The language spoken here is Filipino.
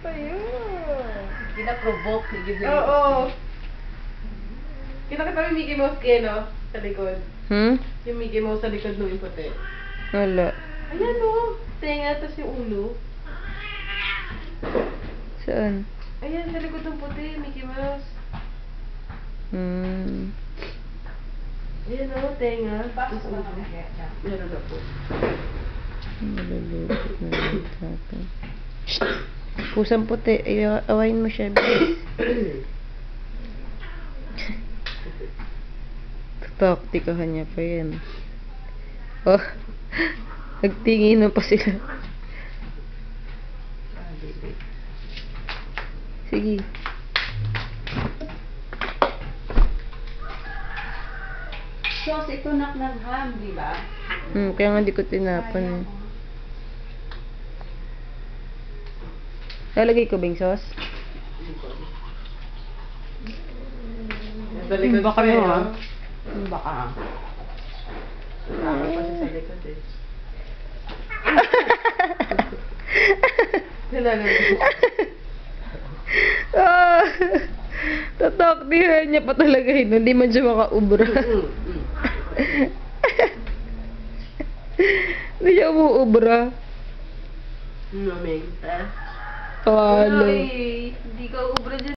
Ayun. Kina-provoke ni Ghibli. Oo. Kita yung Mickey Mouse kayo, no? Sa likod. Yung Mickey Mouse sa likod nung puti. Wala. Ayan, no? Tenga, tapos yung ulo. Saan? Ayan, sa likod ng puti, Mickey Mouse. Ayan, no? Tenga. Tapos ulo. Meron na po. Malulupit na yung tato. Pusang puti. Awayin mo siya. Taktikahan niya pa yan. Oh. Nagtingin na pa sila. Sige. Sos, ito nagham, di ba? Kaya nga di ko tinapan. Lalagay ko ba yung sauce? Sa likod Baka pa, yun, eh, ah. no? Baka. Tama pa siya sa likod, eh. Tataktihan niya pa talaga yun. Hindi man siya makaubra. Hindi siya umuubra. Maming. Talo. Hindi ka ubra dyan.